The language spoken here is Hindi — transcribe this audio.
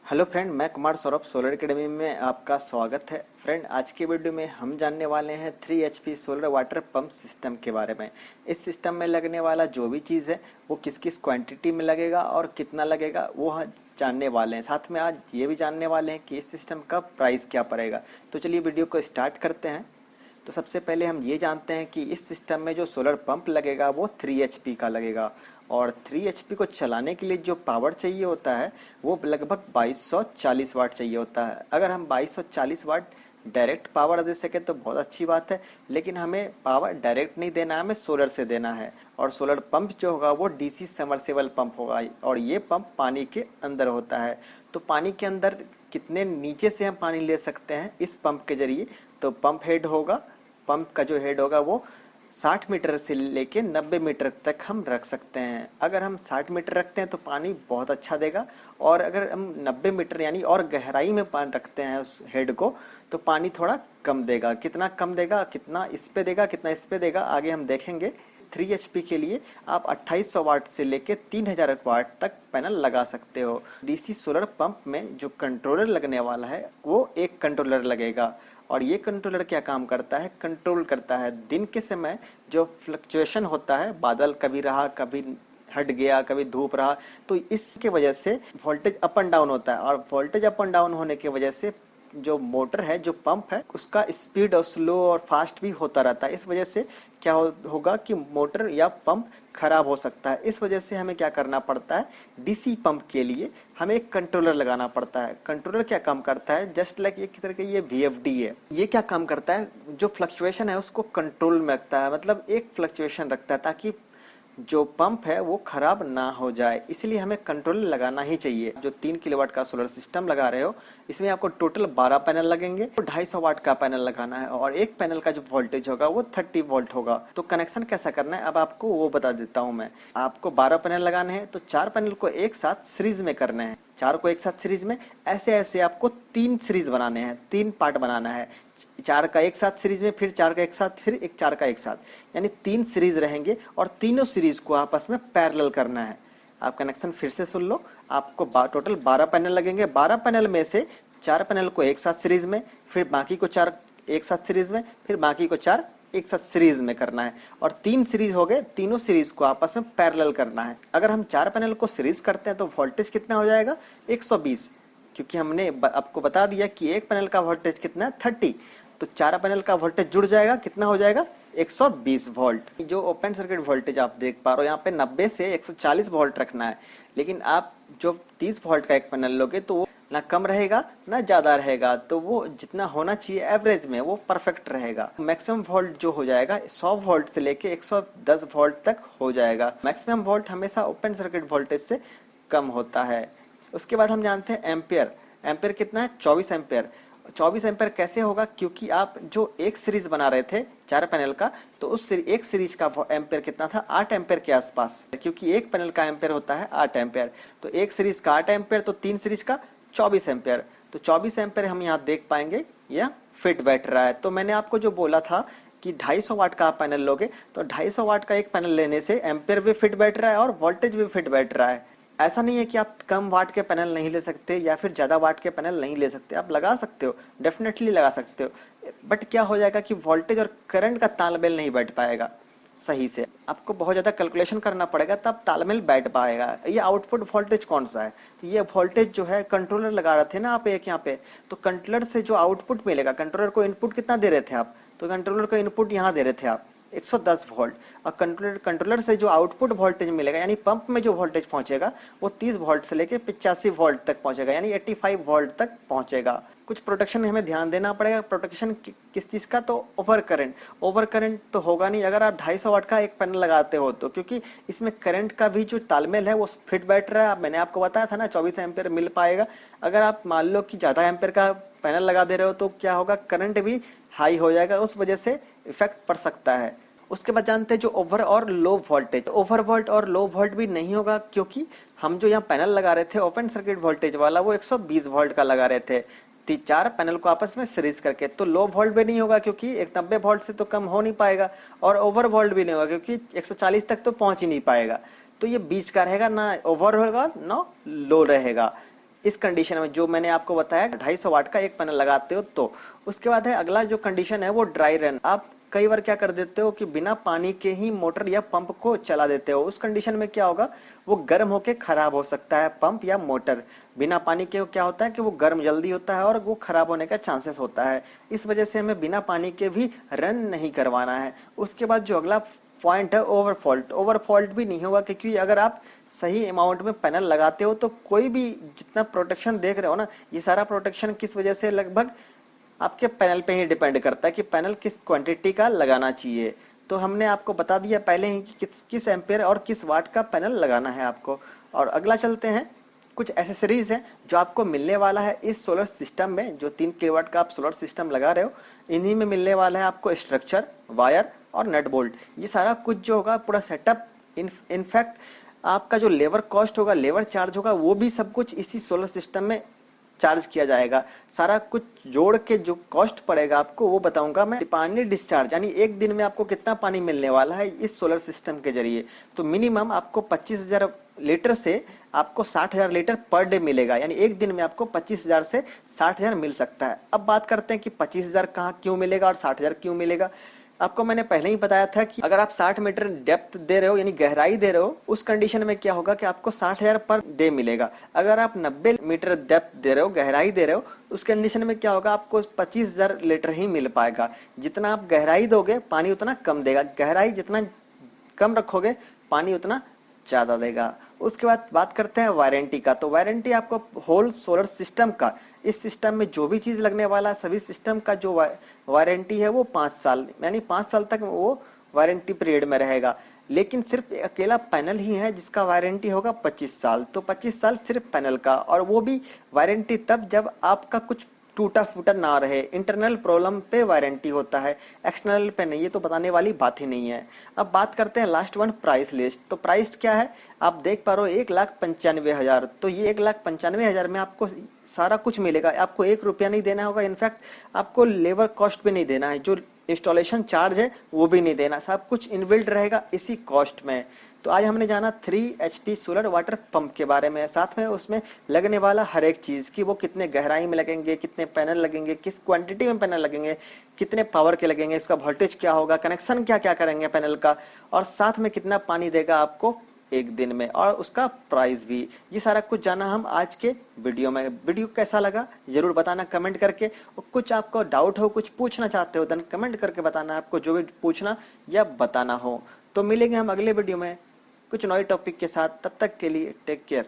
हेलो फ्रेंड, मैं कुमार सौरभ सोलर एकेडमी में आपका स्वागत है। फ्रेंड, आज के वीडियो में हम जानने वाले हैं 3 HP solar water pump system के बारे में। इस सिस्टम में लगने वाला जो भी चीज़ है वो किस किस क्वांटिटी में लगेगा और कितना लगेगा वो जानने वाले हैं। साथ में आज ये भी जानने वाले हैं कि इस सिस्टम का प्राइस क्या पड़ेगा। तो चलिए वीडियो को स्टार्ट करते हैं। तो सबसे पहले हम ये जानते हैं कि इस सिस्टम में जो सोलर पंप लगेगा वो 3 एचपी का लगेगा और 3 एचपी को चलाने के लिए जो पावर चाहिए होता है वो लगभग 2240 वाट चाहिए होता है। अगर हम 2240 वाट डायरेक्ट पावर दे सके तो बहुत अच्छी बात है, लेकिन हमें पावर डायरेक्ट नहीं देना है, हमें सोलर से देना है। और सोलर पंप जो होगा वो डीसी सबमर्सिबल पंप होगा और ये पंप पानी के अंदर होता है। तो पानी के अंदर कितने नीचे से हम पानी ले सकते हैं इस पंप के जरिए, तो पंप हेड होगा, पंप का जो हेड होगा वो 60 मीटर से लेके 90 मीटर तक हम रख सकते हैं। अगर हम 60 मीटर रखते हैं तो पानी बहुत अच्छा देगा, और अगर हम 90 मीटर यानी और गहराई में पानी रखते हैं उस हेड को तो पानी थोड़ा कम देगा। कितना कम देगा, कितना इस पे देगा, कितना इस पे देगा, आगे हम देखेंगे। 3 एचपी के लिए आप 2800 वाट से लेके 3000 वाट तक पैनल लगा सकते हो। डीसी सोलर पंप में जो कंट्रोलर लगने वाला है वो एक कंट्रोलर लगेगा, और ये कंट्रोलर क्या काम करता है, कंट्रोल करता है दिन के समय जो फ्लक्चुएशन होता है, बादल कभी रहा, कभी हट गया, कभी धूप रहा, तो इसके वजह से वोल्टेज अप एंड डाउन होता है। और वोल्टेज अप एंड डाउन होने की वजह से जो मोटर है, जो पंप है, उसका स्पीड और स्लो और फास्ट भी होता रहता है। इस वजह से क्या होगा कि मोटर या पंप खराब हो सकता है। इस वजह से हमें क्या करना पड़ता है, डीसी पंप के लिए हमें एक कंट्रोलर लगाना पड़ता है। कंट्रोलर क्या काम करता है, जस्ट लाइक एक तरह के ये वीएफडी है। ये क्या काम करता है, जो फ्लक्चुएशन है उसको कंट्रोल में रखता है, मतलब एक फ्लक्चुएशन रखता है ताकि जो पंप है वो खराब ना हो जाए। इसलिए हमें कंट्रोलर लगाना ही चाहिए। जो 3 किलोवाट का सोलर सिस्टम लगा रहे हो, इसमें आपको टोटल 12 पैनल लगेंगे। तो 250 वाट का पैनल लगाना है और एक पैनल का जो वोल्टेज होगा वो 30 वोल्ट होगा। तो कनेक्शन कैसा करना है अब आपको वो बता देता हूँ मैं। आपको 12 पैनल लगाने हैं तो 4 पैनल को एक साथ सीरीज में करने हैं। 4 को एक साथ सीरीज में ऐसे ऐसे आपको 3 सीरीज बनाने हैं, 3 पार्ट बनाना है। 4 का एक साथ सीरीज में, फिर 4 का एक साथ, फिर एक 4 का एक साथ, यानी 3 सीरीज रहेंगे और तीनों सीरीज को आपस में पैरेलल करना है। आप कनेक्शन फिर से सुन लो। आपको टोटल 12 पैनल लगेंगे। 12 पैनल में से 4 पैनल को एक साथ सीरीज में, फिर बाकी को 4 एक साथ सीरीज में, फिर बाकी को 4 एक साथ सीरीज में करना है। और 3 सीरीज हो गए, तीनों सीरीज को आपस में पैरेलल करना है। अगर हम 4 पैनल को सीरीज करते हैं तो वोल्टेज कितना हो जाएगा, 120, क्योंकि हमने आपको बता दिया कि एक पैनल का वोल्टेज कितना है, 30। तो 4 पैनल का वोल्टेज जुड़ जाएगा, कितना हो जाएगा, 120 वोल्ट। जो ओपन सर्किट वोल्टेज आप देख पा रहे हो यहाँ पे 90 से 140 वोल्ट रखना है, लेकिन आप जो 30 वोल्ट का एक पैनल लोगे तो वो ना कम रहेगा ना ज्यादा रहेगा, तो वो जितना होना चाहिए एवरेज में वो परफेक्ट रहेगा। मैक्सिमम वोल्ट जो हो जाएगा 100 वोल्ट से लेके 110 वोल्ट तक हो जाएगा। मैक्सिमम वोल्ट हमेशा ओपन सर्किट वोल्टेज से कम होता है। उसके बाद हम जानते हैं एम्पियर। एम्पियर कितना है, 24 एम्पियर। 24 एम्पियर कैसे होगा, क्योंकि आप जो एक सीरीज बना रहे थे 4 पैनल का, तो उस एक सीरीज का एम्पियर कितना था, 8 एम्पियर के आसपास, क्योंकि एक पैनल का एम्पियर होता है 8 एम्पियर। तो एक सीरीज का 8 एम्पियर, तो 3 सीरीज का 24 एम्पियर। तो 24 एम्पियर हम यहाँ देख पाएंगे यह फिट बैठ रहा है। तो मैंने आपको जो बोला था कि 250 वाट का आप पैनल लोगे तो 250 वाट का एक पैनल लेने से एम्पियर भी फिट बैठ रहा है और वोल्टेज भी फिट बैठ रहा है। ऐसा नहीं है कि आप कम वाट के पैनल नहीं ले सकते या फिर ज्यादा वाट के पैनल नहीं ले सकते, आप लगा सकते हो, डेफिनेटली लगा सकते हो। बट क्या हो जाएगा कि वोल्टेज और करंट का तालमेल नहीं बैठ पाएगा सही से। आपको बहुत ज्यादा कैलकुलेशन करना पड़ेगा तब तालमेल बैठ पाएगा। ये आउटपुट वोल्टेज कौन सा है, तो ये वोल्टेज जो है कंट्रोलर लगा रहे थे ना आप एक यहाँ पे, तो कंट्रोलर से जो आउटपुट मिलेगा, कंट्रोलर को इनपुट कितना दे रहे थे आप, तो कंट्रोलर को इनपुट यहाँ दे रहे थे आप 110 वोल्ट, और कंट्रोलर से जो आउटपुट वोल्टेज मिलेगा यानी पंप में जो वोल्टेज पहुंचेगा वो 30 वोल्ट से लेके 85 वोल्ट तक पहुंचेगा, यानी 85 वोल्ट तक पहुंचेगा। कुछ प्रोटेक्शन में हमें ध्यान देना पड़ेगा। प्रोटेक्शन किस चीज का, तो ओवर करंट तो होगा नहीं अगर आप 250 वाट का एक पैनल लगाते हो तो, क्योंकि इसमें करंट का भी जो तालमेल है वो फिट बैठ रहा है। मैंने आपको बताया था ना 24 एम्पियर मिल पाएगा। अगर आप मान लो कि ज्यादा एम्पियर का पैनल लगा दे रहे हो तो क्या होगा, करंट भी हाई हो जाएगा, उस वजह से इफेक्ट पड़ सकता है। उसके बाद जानते हैं जो ओवर और लो वोल्टेज। ओवर वोल्ट और लो वोल्ट भी नहीं होगा, क्योंकि हम जो यहाँ पैनल लगा रहे थे ओपन सर्किट वोल्टेज वाला वो 120 वोल्ट का लगा रहे थे 4 पैनल को आपस में सीरीज करके, तो लो वोल्ट भी नहीं होगा क्योंकि एक 90 वोल्ट से तो कम हो नहीं पाएगा, और ओवर वोल्ट भी नहीं होगा क्योंकि 140 तक तो पहुंच ही नहीं पाएगा। तो ये बीच का रहेगा, ना ओवर होगा ना लो रहेगा। इस कंडीशन में जो मैंने आपको बताया 250 वाट का एक पैनल लगाते हो तो। उसके बाद है अगला जो कंडीशन है वो ड्राई रन। आप कई बार क्या कर देते हो कि बिना पानी के ही मोटर या पंप को चला देते हो। उस कंडीशन में क्या होगा, वो गर्म होके खराब हो सकता है पंप या मोटर। बिना पानी के क्या होता है कि वो गर्म जल्दी होता है और वो खराब होने का चांसेस होता है। इस वजह से हमें बिना पानी के भी रन नहीं करवाना है। उसके बाद जो अगला पॉइंट है ओवरफॉल्ट। ओवरफॉल्ट भी नहीं होगा क्योंकि अगर आप सही अमाउंट में पैनल लगाते हो तो कोई भी जितना प्रोटेक्शन देख रहे हो ना, ये सारा प्रोटेक्शन किस वजह से लगभग आपके पैनल पे ही डिपेंड करता है कि पैनल किस क्वांटिटी का लगाना चाहिए। तो हमने आपको बता दिया पहले ही कि किस एम्पेयर और किस वाट का पैनल लगाना है आपको। और अगला चलते हैं, कुछ एसेसरीज हैं जो आपको मिलने वाला है इस सोलर सिस्टम में। जो 3 किलोवाट का आप सोलर सिस्टम लगा रहे हो, इन्हीं में मिलने वाला है आपको स्ट्रक्चर, वायर और नट बोल्ट। ये सारा कुछ जो होगा पूरा सेटअप, इनफैक्ट आपका जो लेबर कॉस्ट होगा, लेबर चार्ज होगा, वो भी सब कुछ इसी सोलर सिस्टम में चार्ज किया जाएगा। सारा कुछ जोड़ के जो कॉस्ट पड़ेगा आपको वो बताऊंगा मैं। पानी डिस्चार्ज यानी एक दिन में आपको कितना पानी मिलने वाला है इस सोलर सिस्टम के जरिए, तो मिनिमम आपको 25,000 लीटर से आपको 60,000 लीटर पर डे मिलेगा। यानी एक दिन में आपको 25,000 से 60,000 मिल सकता है। अब बात करते हैं कि 25,000 कहाँ क्यों मिलेगा और 60,000 क्यों मिलेगा। आपको मैंने पहले ही बताया था कि अगर आप 60 मीटर डेप्थ दे रहे हो यानी गहराई दे रहे हो, उस कंडीशन में क्या होगा कि आपको 60,000 पर डे मिलेगा। अगर आप 90 मीटर डेप्थ दे रहे हो, गहराई दे रहे हो, उस कंडीशन में क्या होगा, आपको 25,000 लीटर ही मिल पाएगा। जितना आप गहराई दोगे पानी उतना कम देगा, गहराई जितना कम रखोगे पानी उतना ज्यादा देगा। उसके बाद बात करते हैं वारंटी का। तो वारंटी आपको होल सोलर सिस्टम का, इस सिस्टम में जो भी चीज लगने वाला है सभी सिस्टम का जो वारंटी है वो 5 साल, यानी 5 साल तक वो वारंटी पीरियड में रहेगा। लेकिन सिर्फ अकेला पैनल ही है जिसका वारंटी होगा 25 साल। तो 25 साल सिर्फ पैनल का, और वो भी वारंटी तब जब आपका कुछ टूटा फूटा ना रहे। इंटरनल प्रॉब्लम पे वारंटी होता है, एक्सटर्नल पे नहीं। ये तो बताने वाली बात ही नहीं है। अब बात करते हैं लास्ट वन, प्राइस लिस्ट। तो प्राइस क्या है आप देख पा रहे हो, 1,95,000। तो ये 1,95,000 में आपको सारा कुछ मिलेगा। आपको 1 रुपया नहीं देना होगा, इनफैक्ट आपको लेबर कॉस्ट भी नहीं देना है, जो इंस्टॉलेशन चार्ज है वो भी नहीं देना, सब कुछ इनबिल्ट रहेगा इसी कॉस्ट में। तो आज हमने जाना 3 HP सोलर वाटर पंप के बारे में, साथ में उसमें लगने वाला हर एक चीज कि वो कितने गहराई में लगेंगे, कितने पैनल लगेंगे, किस क्वांटिटी में पैनल लगेंगे, कितने पावर के लगेंगे, इसका वोल्टेज क्या होगा, कनेक्शन क्या क्या करेंगे पैनल का, और साथ में कितना पानी देगा आपको एक दिन में, और उसका प्राइस भी। ये सारा कुछ जाना हम आज के वीडियो में। वीडियो कैसा लगा जरूर बताना कमेंट करके, और कुछ आपको डाउट हो, कुछ पूछना चाहते हो, देन कमेंट करके बताना, आपको जो भी पूछना या बताना हो। तो मिलेंगे हम अगले वीडियो में कुछ नए टॉपिक के साथ, तब तक के लिए टेक केयर।